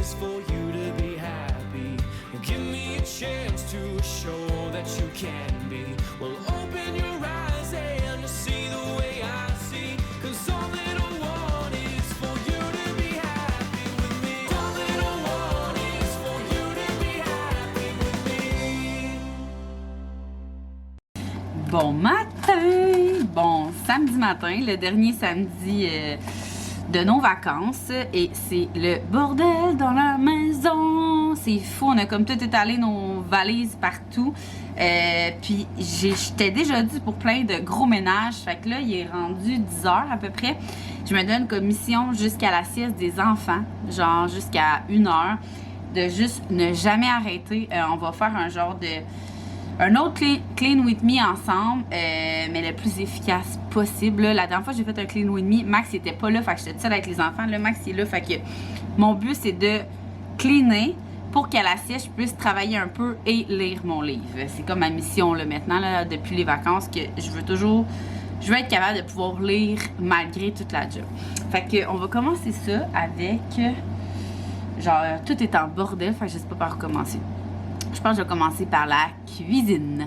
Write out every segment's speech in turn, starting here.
is for you to be happy. Give me a chance to show that you can be. Well, open your eyes and you'll see the way I see. 'Cause all that I want is for you to be happy with me. All that I want is for you to be happy with me. Bon matin! Bon samedi matin, le dernier samedi de nos vacances, et c'est le bordel dans la maison. C'est fou, on a comme tout étalé nos valises partout. Puis j'étais déjà due pour plein de gros ménages. Fait que là, il est rendu 10h à peu près. Je me donne comme mission jusqu'à la sieste des enfants, genre jusqu'à 1h, de juste ne jamais arrêter. On va faire un genre de... un autre clean with me ensemble, mais le plus efficace possible. Là, la dernière fois que j'ai fait un clean with me, Max n'était pas là, fait que j'étais seule avec les enfants. Là, Max est là, fait que mon but c'est de cleaner pour qu'à la sieste, je puisse travailler un peu et lire mon livre. C'est comme ma mission là, maintenant, là, depuis les vacances, que je veux être capable de pouvoir lire malgré toute la job. Fait que on va commencer ça avec, genre, tout est en bordel, fait que je sais pas par où commencer. Je pense que je vais commencer par la cuisine.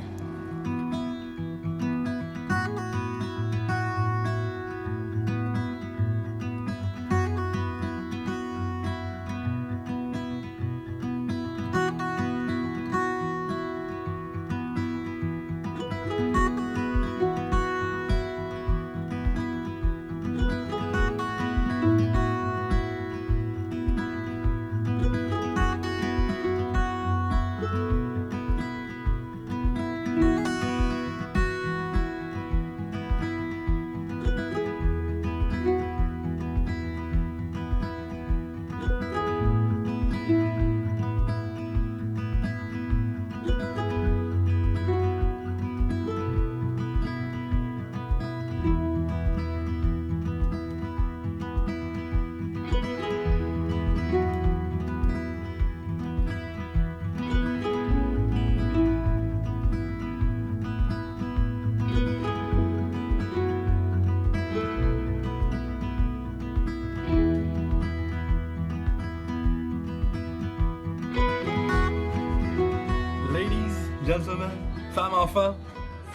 Gentlemen, femme enfant,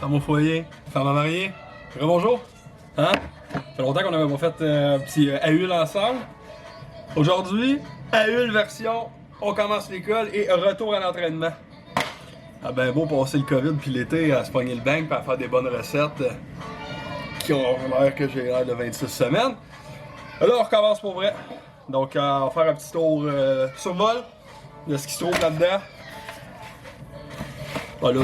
femme au foyer, femme à marier, rebonjour! Hein? Ça fait longtemps qu'on n'avait pas fait un petit AUL ensemble. Aujourd'hui, AUL version on commence l'école et retour à l'entraînement. Ah ben beau passer le COVID puis l'été à se pogner le bang puis à faire des bonnes recettes qui ont l'air que j'ai l'air de 26 semaines. Là on recommence pour vrai. Donc on va faire un petit tour survol de ce qui se trouve là-dedans. Voilà,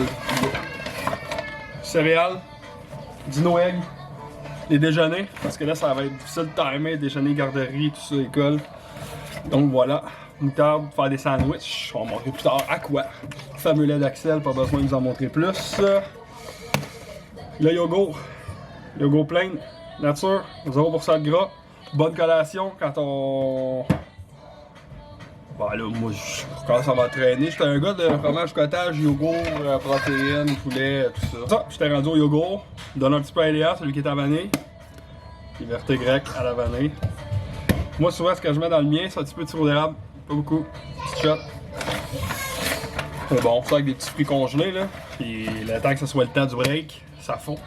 céréales, dino egg, les déjeuners, parce que là ça va être difficile de timer, déjeuner, garderie, tout ça, école. Donc voilà, moutarde, faire des sandwichs, on va montrer plus tard à quoi. Fameux lait d'Axel, pas besoin de vous en montrer plus. Le yogourt plein, nature, 0% de gras, bonne collation quand on... Bon là, moi je commence à m'entraîner. J'étais un gars de fromage, cottage, yogourt, protéines, poulet, tout ça. J'étais rendu au yogourt. Donne un petit peu à Eléa, celui qui est à vanille. Liberté grecque à la vanille. Moi souvent ce que je mets dans le mien, c'est un petit peu de sirop d'érable. Pas beaucoup. Petit shot. C'est bon, ça avec des petits fruits congelés là. Puis le temps que ce soit le temps du break, ça fond.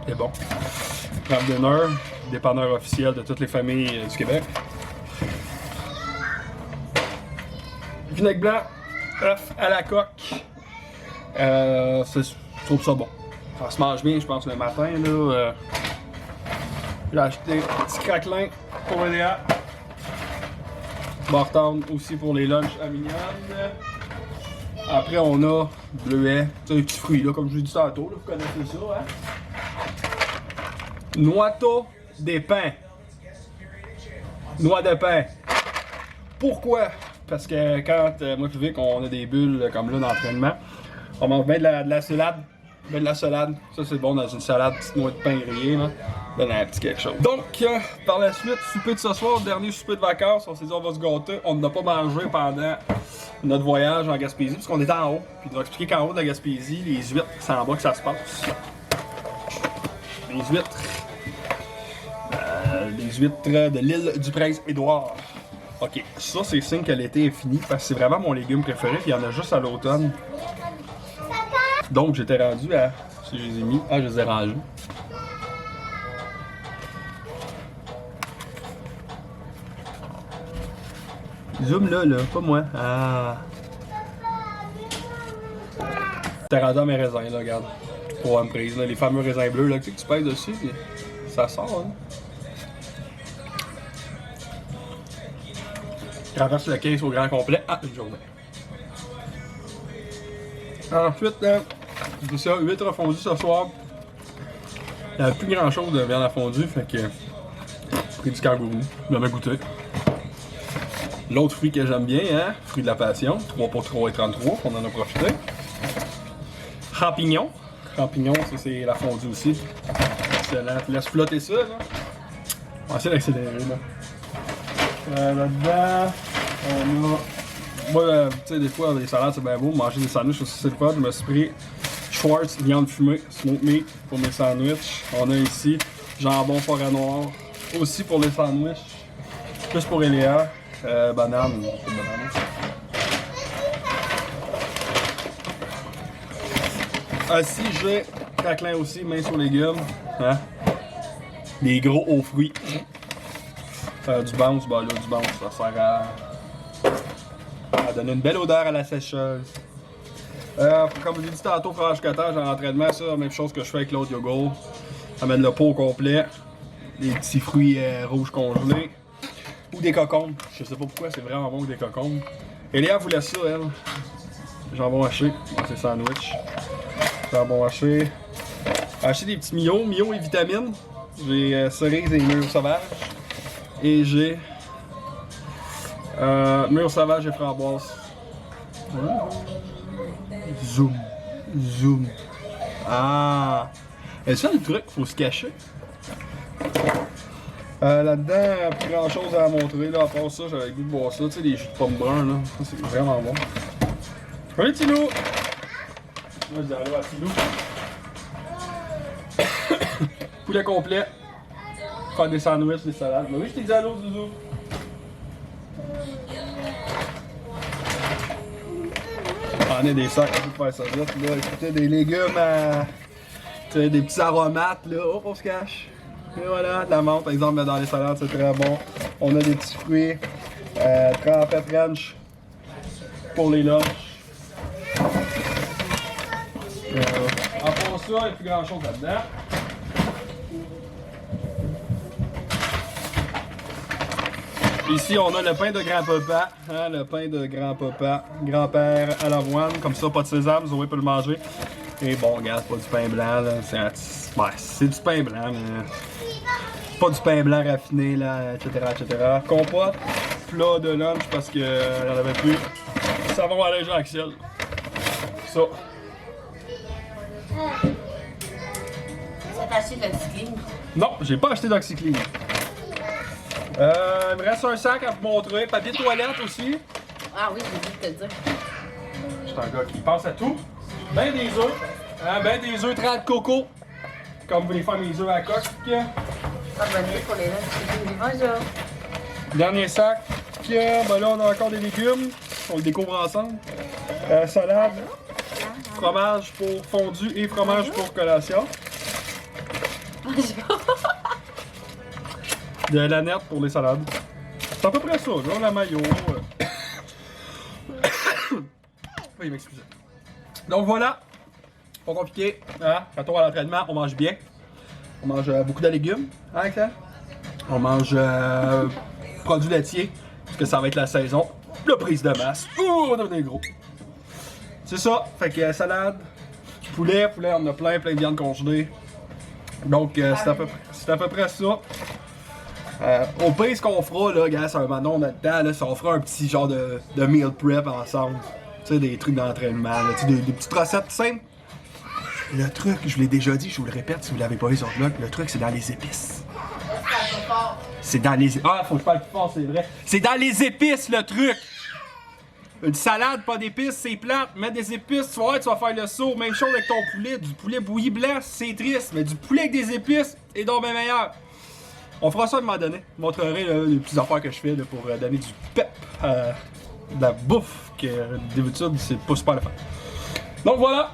C'est bon. Craft dinner, dépanneur officiel de toutes les familles du Québec. Vinaigre blanc, œuf à la coque. Je trouve ça bon. Ça se mange bien, je pense, le matin. Là, j'ai acheté un petit craquelin pour Léa. Bartende aussi pour les lunchs à mignonne. Après, on a bleuet, des petits fruits, là, comme je vous ai dit tantôt. Là, vous connaissez ça, hein? Noix des pains. Noix de pain. Pourquoi? Parce que quand moi je dis qu'on a des bulles comme là d'entraînement, on mange bien de la salade. Ben de la salade, ça c'est bon dans une salade, petite noix de pain grillée, là. Ben un petit quelque chose. Donc, par la suite, souper de ce soir, dernier souper de vacances, on s'est dit on va se gâter. On n'a pas mangé pendant notre voyage en Gaspésie, parce qu'on était en haut. Puis il nous a expliqué qu'en haut de la Gaspésie, les huîtres, c'est en bas que ça se passe. Les huîtres de l'île du Prince-Édouard. Ok, ça c'est signe que l'été est fini parce que c'est vraiment mon légume préféré puis il y en a juste à l'automne. Donc j'étais rendu à... Si je les ai mis... Ah, je les ai rangés. Zoom là, pas moi. Ah. T'es rendu à mes raisins là, regarde. Pour une prise, là, les fameux raisins bleus là, tu sais que tu pèses dessus puis ça sort, hein. Traverse le 15 au grand complet. Ah, une journée. Ensuite, c'est ça, 8 refondus ce soir. Il n'y avait plus grand chose de viande à fondue, fait que j'ai pris du kangourou, je l'avais goûté. L'autre fruit que j'aime bien, hein, fruit de la passion, 3 pour 3,33, on en a profité. Champignons. Champignons, ça c'est la fondue aussi. Excellent. Laisse flotter ça, là. On va essayer d'accélérer, là. Là-dedans, on a... Moi, tu sais, des fois, les salades, c'est bien beau. Manger des sandwichs aussi, c'est le fun. Je me suis pris Schwartz, viande fumée, smoke meat pour mes sandwichs. On a ici jambon forêt noire, aussi pour les sandwichs. Plus pour Eléa. Banane, c'est banane. Ici, j'ai craquelin aussi, main sur légumes. Hein? Des gros hauts fruits. Du bounce, ben là, du bounce, ça sert à donner une belle odeur à la sécheuse. Comme je l'ai dit tantôt, fromage cottage en entraînement, ça, la même chose que je fais avec l'autre yogourt. Ça met le pot au complet, des petits fruits rouges congelés, ou des cocombes. Je sais pas pourquoi, c'est vraiment bon que des cocombes. Et Léa voulait ça, elle. Jambon haché, c'est sandwich. Jambon haché. Acheter des petits mio et vitamines. J'ai cerises et mûres sauvages. Et j'ai mûres sauvages et framboises. Zoom. Zoom. Ah! Et ça, le truc, faut se cacher. Là-dedans, plus grand chose à montrer. Là, à part ça, j'avais le goût de boire ça. Tu sais, des jus de pommes bruns, là. Ça, c'est vraiment bon. Allez, Tilou! Moi, je dis allô à Tilou. Poulet complet. Faire des sandwichs, des salades. Mais oui, je t'ai dit allô, Zouzou. On a des sacs pour faire ça vite. Là, écoutez, des légumes à. Tu sais, des petits aromates, là. Hop, on se cache. Et voilà, de la menthe, par exemple, dans les salades, c'est très bon. On a des petits fruits. Trempé French pour les lunchs. En pour ça, il n'y a plus grand chose là-dedans. Ici, on a le pain de grand-papa, hein, le pain de grand-papa, grand-père à l'avoine, comme ça, pas de sésame, Zoé peut le manger. Et bon, regarde, pas du pain blanc, là, c'est du pain blanc, mais pas du pain blanc raffiné, là, etc., etc. Compote, plat de lunch parce qu'il n'y en avait plus. Savon allégé Axel. Ça. T'as acheté de l'oxycline? Non, j'ai pas acheté d'oxycline. Il me reste un sac à vous montrer. Papier de toilette aussi. Ah oui, j'ai oublié de te le dire. Je suis un gars qui pense à tout. Ben des œufs. Hein, ben des œufs 30 coco. Comme vous voulez faire mes œufs à la coque. Ah, bonne nuit pour les lunchs. Bonjour. Dernier sac. Ben là, on a encore des légumes. On le découvre ensemble. Salade. Fromage pour fondu et fromage pour collation. Bonjour. De la nette pour les salades. C'est à peu près ça, là, la maillot. Veuillez m'excuser. Donc voilà. Pas compliqué. Hein? Retour à l'entraînement, on mange bien. On mange beaucoup de légumes. Hein, Claire? On mange produits laitiers. Parce que ça va être la saison. La prise de masse. Ouh, on devient gros. C'est ça. Fait que salade. Poulet, on a plein de viande congelée. Donc c'est à peu près ça. Au pire, ce qu'on fera, là, gars, c'est un moment là-dedans, là, on fera un petit genre de meal prep ensemble. Tu sais, des trucs d'entraînement, là, tu sais, des petites recettes simples. Le truc, je vous l'ai déjà dit, je vous le répète si vous l'avez pas vu sur le blog, le truc, c'est dans les épices. C'est dans les... Ah, faut que je parle plus fort, c'est vrai. C'est dans les épices, le truc! Une salade, pas d'épices, c'est plate. Mets des épices, tu vas voir, tu vas faire le saut. Même chose avec ton poulet. Du poulet bouilli blanc, c'est triste. Mais du poulet avec des épices est donc bien meilleur. On fera ça à un moment donné. Je montrerai là, les petites affaires que je fais là, pour donner du pep à de la bouffe que d'habitude c'est pas super le fun. Donc voilà!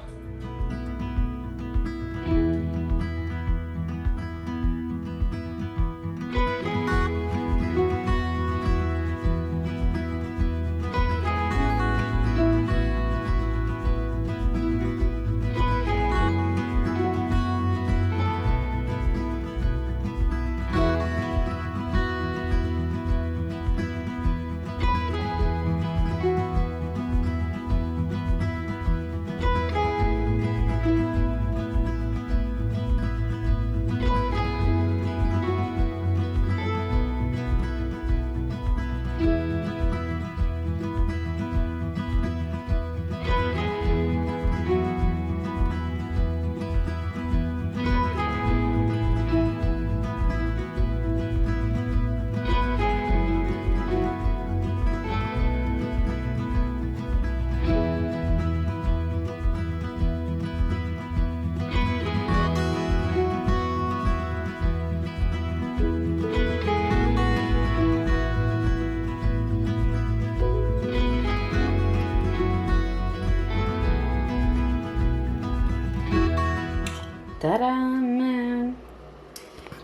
Tadam!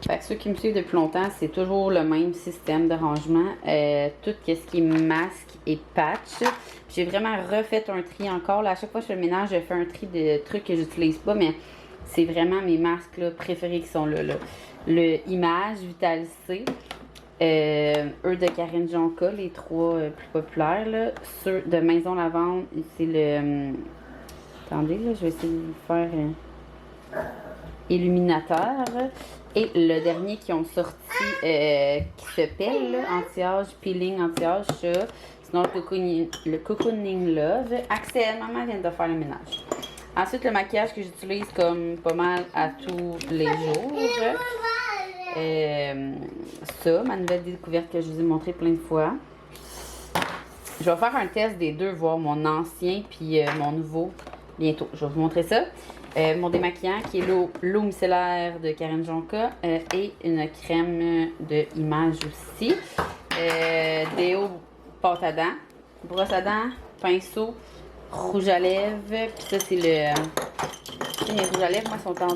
Fait que ceux qui me suivent depuis longtemps, c'est toujours le même système de rangement. Tout ce qui est masque et patch. J'ai vraiment refait un tri encore. Là, à chaque fois que je fais le ménage, je fais un tri de trucs que j'utilise pas, mais c'est vraiment mes masques là, préférés qui sont là. Le Image, Vital C, eux de Karine Jonca, les trois plus populaires. Là. Ceux de Maison Lavande, c'est le... attendez, là, je vais essayer de vous faire... illuminateur. Et le dernier qui ont sorti qui se pèle, là, anti-âge, peeling anti-âge, ça. Sinon le cocooning Love. Axel, maman vient de faire le ménage. Ensuite, le maquillage que j'utilise comme pas mal à tous les jours. Ça, ma nouvelle découverte que je vous ai montré plein de fois. Je vais faire un test des deux, voir mon ancien puis mon nouveau bientôt. Je vais vous montrer ça. Mon démaquillant qui est l'eau micellaire de Karine Jonca et une crème de Image aussi. Déo, pâte à dents, brosse à dents, pinceau, rouge à lèvres. Puis ça, c'est le... mes rouges à lèvres, moi, sont en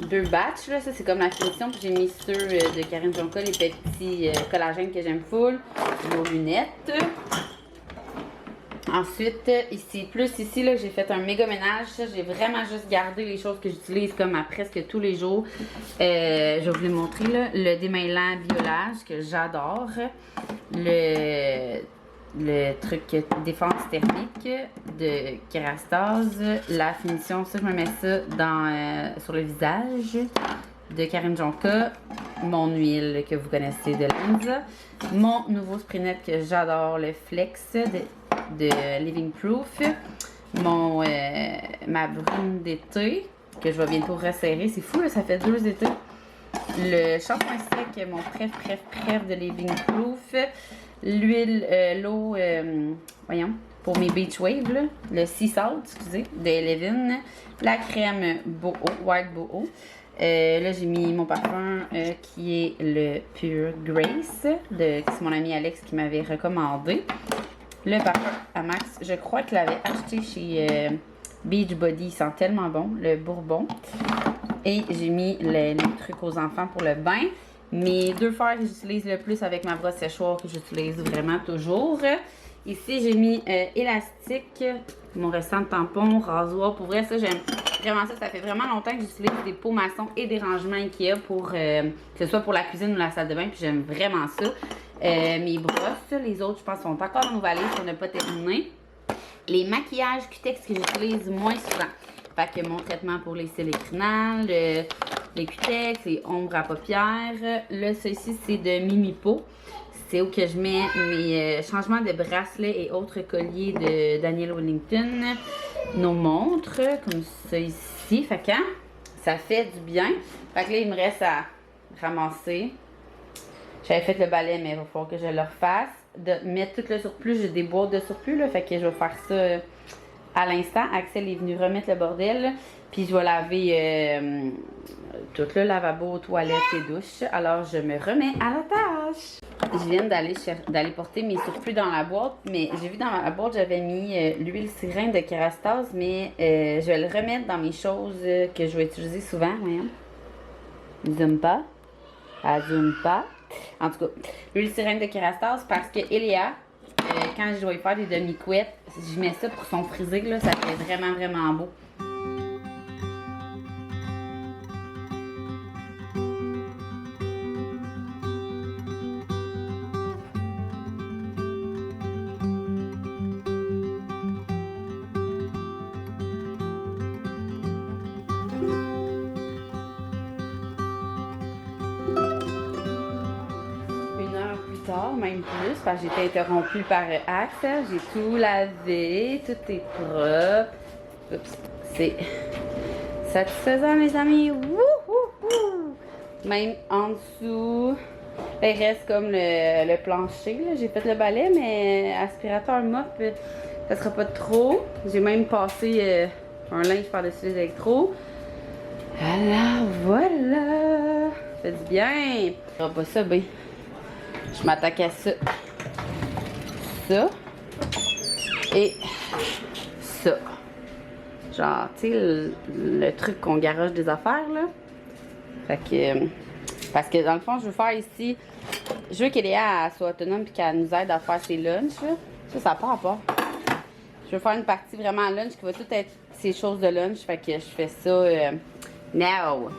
deux batchs. Là. Ça, c'est comme la finition. Puis j'ai mis ceux de Karine Jonca, les petits collagènes que j'aime full. Nos lunettes. Ensuite, ici, là, j'ai fait un méga ménage. J'ai vraiment juste gardé les choses que j'utilise comme à presque tous les jours. Je vais vous les montrer, là. Le démêlant Biolage, que j'adore. Le truc défense thermique de Kerastase. La finition, ça, je me mets ça sur le visage de Karine Jonca. Mon huile que vous connaissez de Lenza. Mon nouveau spray net que j'adore, le Flex de Living Proof. Ma brune d'été que je vais bientôt resserrer. C'est fou, là, ça fait 2 étés. Le shampoing sec, mon préf de Living Proof. L'huile, l'eau, voyons, pour mes Beach Wave, là. Le Sea Salt, excusez, de Eleven. La crème Boho, White Boho. Là, j'ai mis mon parfum qui est le Pure Grace, c'est mon ami Alex qui m'avait recommandé. Le parfum Amax, je crois qu'il l'avait acheté chez Beachbody, il sent tellement bon, le Bourbon. Et j'ai mis les trucs aux enfants pour le bain. Mes 2 fers que j'utilise le plus avec ma brosse séchoir que j'utilise vraiment toujours. Ici, j'ai mis élastique, mon restant de tampon, rasoir. Pour vrai, ça, j'aime vraiment ça. Ça fait vraiment longtemps que j'utilise des pots maçons et des rangements Ikea pour que ce soit pour la cuisine ou la salle de bain. Puis j'aime vraiment ça. Mes brosses, les autres, je pense, sont encore dans nos valises. On n'a pas terminé. Les maquillages Cutex que j'utilise moins souvent. Fait que mon traitement pour les cils écrinales, les Cutex, les ombres à paupières. Là, ceci, c'est de Mimipo. C'est où que je mets mes changements de bracelets et autres colliers de Daniel Wellington. Nos montres, comme ça ici. Fait que ça fait du bien. Fait que là, il me reste à ramasser. J'avais fait le balai, mais il va falloir que je le refasse. De mettre tout le surplus. J'ai des boîtes de surplus, là. Fait que je vais faire ça à l'instant. Axel est venu remettre le bordel. Puis je vais laver tout le lavabo, toilette et douche. Alors je me remets à la tâche. Je viens d'aller porter mes surplus dans la boîte, mais j'ai vu dans la boîte j'avais mis l'huile sirène de Kerastase, mais je vais le remettre dans mes choses que je vais utiliser souvent. Voyons. Zoom pas. Elle zoom pas. En tout cas, l'huile sirène de Kerastase parce que Eléa, quand je dois y faire des demi-couettes, je mets ça pour son frisé, là, ça fait vraiment, vraiment beau. Même plus, parce que j'ai été interrompue par Axel. J'ai tout lavé, tout est propre. Oups, c'est satisfaisant, mes amis. Wouhou! Même en dessous, il reste comme le plancher. J'ai fait le balai, mais aspirateur mop, ça sera pas trop. J'ai même passé un linge par-dessus les électros. Alors voilà, ça fait du bien. On va pas ça, ben. Je m'attaque à ça, ça et ça. Genre, tu sais, le truc qu'on garoche des affaires, là. Fait que, parce que dans le fond, je veux faire ici, je veux qu'Eléa soit autonome et qu'elle nous aide à faire ses lunchs, là. Ça n'a pas rapport. Je veux faire une partie vraiment lunch qui va tout être ces choses de lunch. Fait que je fais ça now.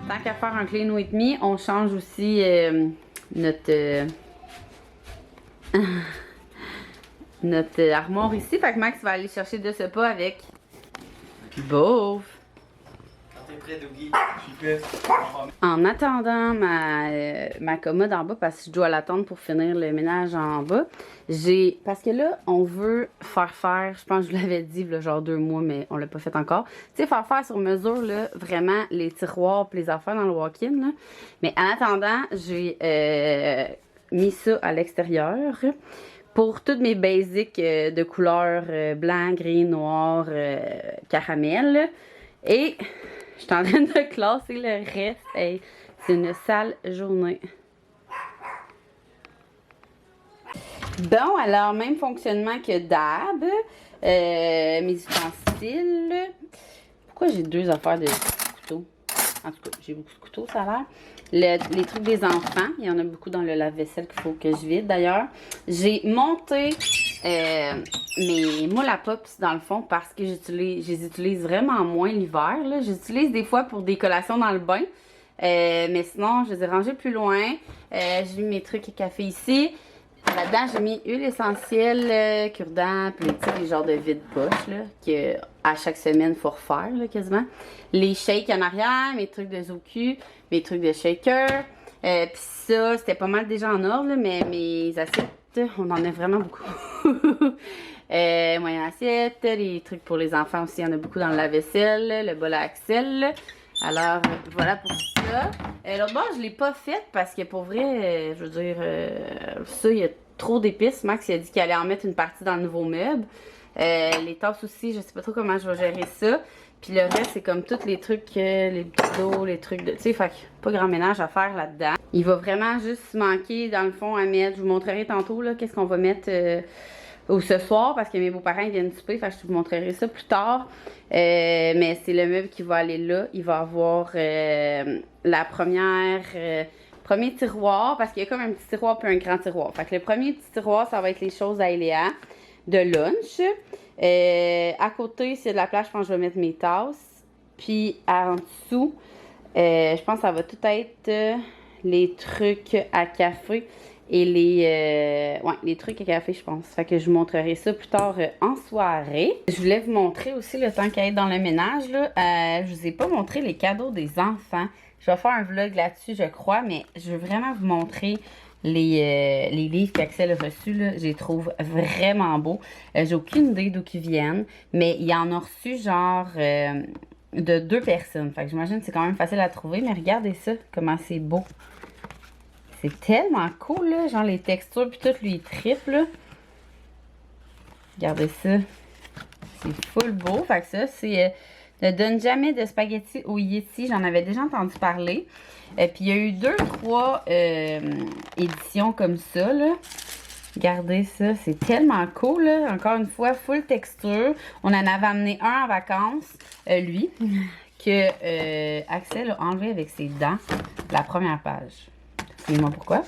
Tant qu'à faire un clean with me, on change aussi notre armoire ici. Fait que Max va aller chercher de ce pas avec Beauf. Quand t'es prêt, Dougie, je suis prêt. En attendant ma commode en bas, parce que je dois l'attendre pour finir le ménage en bas, parce que là, on veut faire, je pense que je vous l'avais dit, là, genre 2 mois, mais on l'a pas fait encore. Tu sais, faire sur mesure, là, vraiment, les tiroirs pis les affaires dans le walk-in, là. Mais en attendant, j'ai mis ça à l'extérieur pour toutes mes basics de couleurs blanc, gris, noir, caramel, là. Et je suis en train de classer le reste. Hey, c'est une sale journée. Bon, alors, même fonctionnement que d'hab. Mes ustensiles. Pourquoi j'ai 2 affaires de couteaux? En tout cas, j'ai beaucoup de couteaux, ça a l'air. Les trucs des enfants. Il y en a beaucoup dans le lave-vaisselle qu'il faut que je vide, d'ailleurs. J'ai monté mes moules à pops, dans le fond, parce que je les utilise vraiment moins l'hiver. J'utilise des fois pour des collations dans le bain. Mais sinon, je les ai rangés plus loin. J'ai mis mes trucs à café ici. Là-dedans, j'ai mis huile essentielle, cure-dent, puis les genres de vide-poche, là, que à chaque semaine, il faut refaire, là, quasiment. Les shakes en arrière, mes trucs de Zoku, mes trucs de shaker. Puis ça, c'était pas mal déjà en ordre, là, mais mes assiettes, on en a vraiment beaucoup. Moyenne assiette, les trucs pour les enfants aussi, il y en a beaucoup dans le lave-vaisselle, le bol à Axel. Alors, voilà pour ça. L'autre bord, je l'ai pas faite parce que pour vrai, je veux dire, ça, il y a trop d'épices. Max, il a dit qu'il allait en mettre une partie dans le nouveau meuble. Les tasses aussi, je sais pas trop comment je vais gérer ça. Puis le reste, c'est comme tous les trucs, les petits dos, les trucs de... Tu sais, fait que pas grand ménage à faire là-dedans. Il va vraiment juste manquer, dans le fond, à mettre... Je vous montrerai tantôt, là, qu'est-ce qu'on va mettre ce soir, parce que mes beaux-parents viennent souper, fait que je vous montrerai ça plus tard. Mais c'est le meuble qui va aller là. Il va avoir la premier tiroir, parce qu'il y a comme un petit tiroir puis un grand tiroir. Fait que le premier petit tiroir, ça va être les choses à Eléa de lunch. À côté, s'il y a de la place, je pense que je vais mettre mes tasses. Puis en dessous, je pense que ça va tout être les trucs à café et les trucs à café, je pense. Fait que je vous montrerai ça plus tard en soirée. Je voulais vous montrer aussi le temps qu'à être dans le ménage, là. Je vous ai pas montré les cadeaux des enfants. Je vais faire un vlog là-dessus, je crois, mais je veux vraiment vous montrer les livres qu'Axel a reçus, là. Je les trouve vraiment beaux. J'ai aucune idée d'où ils viennent, mais il en a reçu genre de 2 personnes. Fait que j'imagine que c'est quand même facile à trouver, mais regardez ça, comment c'est beau. C'est tellement cool, là. Genre les textures, puis tout, lui, il triple, là. Regardez ça. C'est full beau. Fait que ça, c'est... ne donne jamais de spaghettis au Yeti. J'en avais déjà entendu parler. Puis il y a eu 2-3 éditions comme ça, là. Regardez ça. C'est tellement cool, là. Encore une fois, full texture. On en avait amené un en vacances, lui, que Axel a enlevé avec ses dents la première page. Dis-moi pourquoi.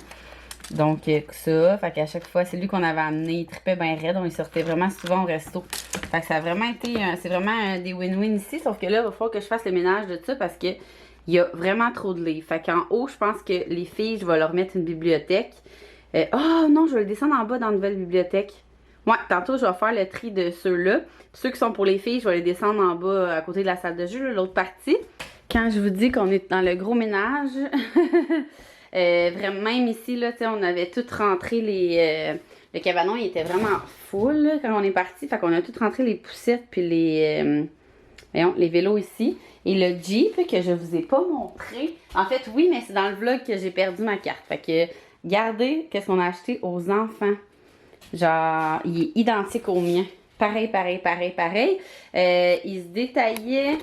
Donc, ça, fait qu'à chaque fois, c'est lui qu'on avait amené, il tripait bien raide, on y sortait vraiment souvent au resto. Fait que ça a vraiment été, c'est vraiment des win-win ici, sauf que là, il va falloir que je fasse le ménage de ça parce que il y a vraiment trop de livres. Fait qu'en haut, je pense que les filles, je vais leur mettre une bibliothèque. Oh non, je vais le descendre en bas dans la nouvelle bibliothèque. Ouais, tantôt, je vais faire le tri de ceux-là. Ceux qui sont pour les filles, je vais les descendre en bas à côté de la salle de jeu, l'autre partie. Quand je vous dis qu'on est dans le gros ménage... vraiment, même ici, là, on avait tout rentré le cabanon, il était vraiment full là, quand on est parti. Fait qu'on a tout rentré les poussettes puis les vélos ici. Et le Jeep que je vous ai pas montré. En fait, oui, mais c'est dans le vlog que j'ai perdu ma carte. Fait que regardez qu'est-ce qu'on a acheté aux enfants. Genre, il est identique au mien. Pareil, pareil, pareil, pareil. Il se détaillait...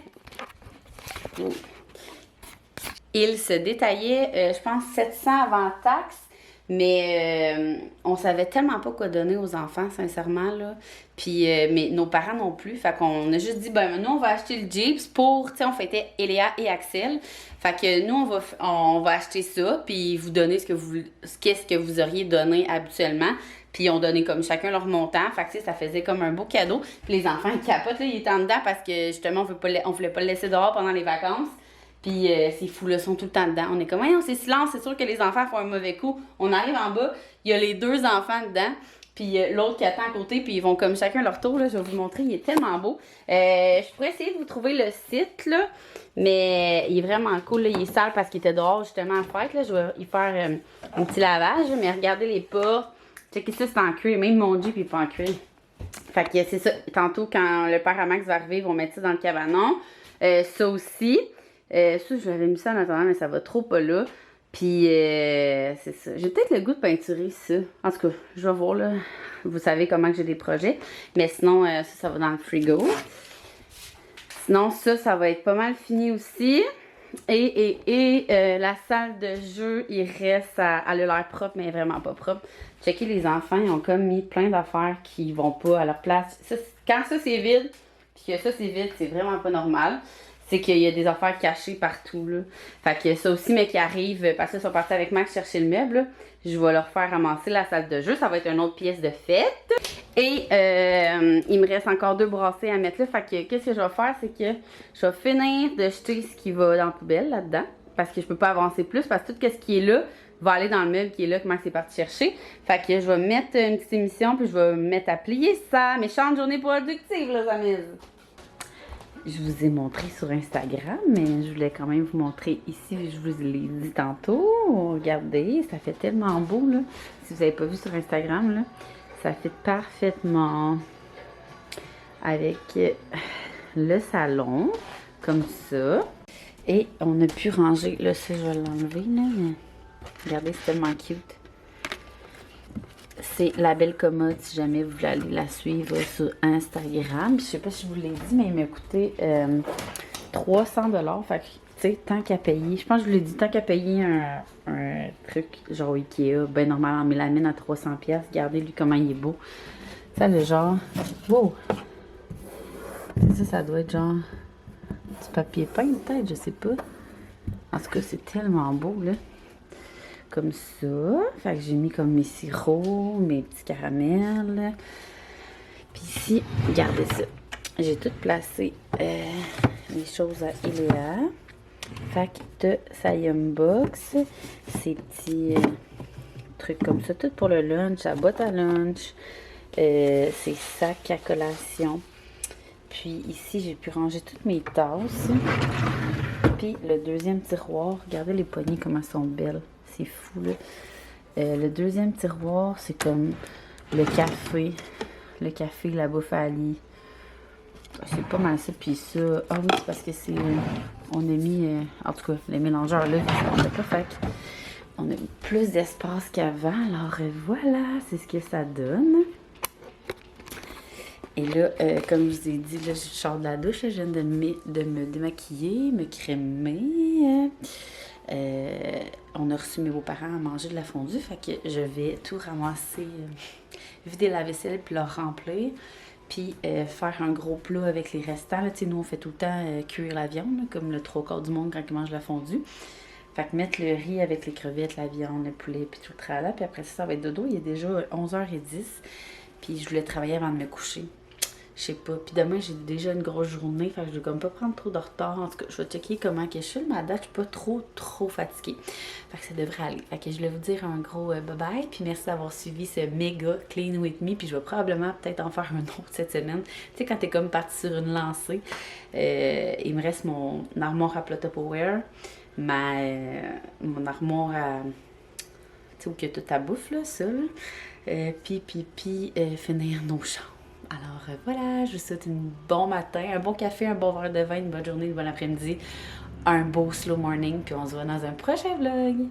Il se détaillait, je pense, 700 avant taxe, mais on savait tellement pas quoi donner aux enfants, sincèrement, là. Puis, mais nos parents non plus, fait qu'on a juste dit, ben, nous, on va acheter le Jeeps pour, tu sais, on fêtait Eléa et Axel. Fait que nous, on va acheter ça, puis vous donner qu'est-ce que vous auriez donné habituellement. Puis, ils ont donné comme chacun leur montant. Fait que, ça faisait comme un beau cadeau. Puis, les enfants, ils capotent, là, ils étaient en dedans parce que, justement, on voulait pas le laisser dehors pendant les vacances. Puis ces fous-là sont tout le temps dedans. On est comme, voyons, c'est silence, c'est sûr que les enfants font un mauvais coup. On arrive en bas, il y a les 2 enfants dedans, puis l'autre qui attend à côté, puis ils vont comme chacun leur tour, là. Je vais vous montrer, il est tellement beau. Je pourrais essayer de vous trouver le site, là, mais il est vraiment cool, là. Il est sale parce qu'il était dehors, justement, à fête, là. Je vais y faire un petit lavage, mais regardez les portes. Checkez ça, c'est en cuir. Même mon Jeep, il est pas en cuir. Fait que c'est ça. Tantôt, quand le père à Max va arriver, ils vont mettre ça dans le cabanon. Ça aussi. Ça, je l'avais mis ça en attendant, mais ça va trop pas là. Puis, c'est ça. J'ai peut-être le goût de peinturer ça. En tout cas, je vais voir, là. Vous savez comment que j'ai des projets. Mais sinon, ça va dans le frigo. Sinon, ça va être pas mal fini aussi. Et la salle de jeu, il reste elle a l'air propre, mais vraiment pas propre. Checkez, les enfants, ils ont comme mis plein d'affaires qui vont pas à leur place. Ça, quand ça, c'est vide, puis que ça, c'est vide, c'est vraiment pas normal. C'est qu'il y a des affaires cachées partout, là. Fait que ça aussi, mais qui arrive, parce qu'ils sont partis avec Max chercher le meuble, là, je vais leur faire ramasser la salle de jeu. Ça va être une autre pièce de fête. Et il me reste encore 2 brassées à mettre là. Fait que qu'est-ce que je vais faire, c'est que je vais finir de jeter ce qui va dans la poubelle là-dedans. Parce que je peux pas avancer plus, parce que tout ce qui est là va aller dans le meuble qui est là que Max est parti chercher. Fait que je vais mettre une petite émission, puis je vais me mettre à plier ça. Méchante journée productive, là, amis. Je vous ai montré sur Instagram, mais je voulais quand même vous montrer ici. Je vous l'ai dit tantôt. Regardez, ça fait tellement beau, là. Si vous n'avez pas vu sur Instagram, là, ça fait parfaitement avec le salon, comme ça. Et on a pu ranger, là, ça, je vais l'enlever, là, mais regardez, c'est tellement cute. c'est La Belle Commode, si jamais vous voulez aller la suivre sur Instagram. Puis, je sais pas si je vous l'ai dit, mais il m'a coûté 300$. Fait que, tu sais, tant qu'à payer, je pense que je vous l'ai dit, tant qu'à payer un truc genre Ikea, ben normal en mélamine à 300$, regardez-lui comment il est beau. Ça, le genre, wow! Ça doit être genre du papier peint, peut-être, je sais pas. En tout cas, c'est tellement beau, là. Comme ça. Fait que j'ai mis comme mes sirops, mes petits caramels. Puis ici, regardez ça. J'ai tout placé mes choses à Iléa. Fait que ça y unbox. Ces petits trucs comme ça. Tout pour le lunch, la boîte à lunch. Ces sacs à collation. Puis ici, j'ai pu ranger toutes mes tasses. Puis le deuxième tiroir, regardez les poignées comment elles sont belles. C'est fou, là. Le deuxième tiroir, c'est comme le café. Le café, la bouffe à Ali. C'est pas mal ça. Puis ça, ah oui, c'est parce que c'est... on a mis, en tout cas, les mélangeurs, là, c'est pas fait. On a mis plus d'espace qu'avant. Alors voilà, c'est ce que ça donne. Et là, comme je vous ai dit, là, je sors de la douche, là, je viens de me démaquiller, me crémer. On a reçu mes beaux-parents à manger de la fondue, fait que je vais tout ramasser, vider la vaisselle puis leur remplir, puis faire un gros plat avec les restants. Là, nous, on fait tout le temps cuire la viande, là, comme le 3/4 du monde quand ils mangent la fondue. Fait que mettre le riz avec les crevettes, la viande, le poulet, puis tout le tralala, puis après ça va être dodo. Il est déjà 11h10, puis je voulais travailler avant de me coucher. Je sais pas. Puis demain, j'ai déjà une grosse journée. Fait que je vais comme pas prendre trop de retard. En tout cas, je vais checker comment que je suis. Mais à date, je suis pas trop fatiguée. Fait que ça devrait aller. Fait que je voulais vous dire un gros bye-bye. Puis merci d'avoir suivi ce méga Clean With Me. Puis je vais probablement peut-être en faire un autre cette semaine. Tu sais, quand t'es comme parti sur une lancée, il me reste mon armoire à plat Tupperware. Mon armoire à... Tu sais, où il y a toute ta bouffe, là, ça. Puis finir nos chambres. Alors voilà, je vous souhaite un bon matin, un bon café, un bon verre de vin, une bonne journée, une bonne après-midi, un beau slow morning, puis on se voit dans un prochain vlog.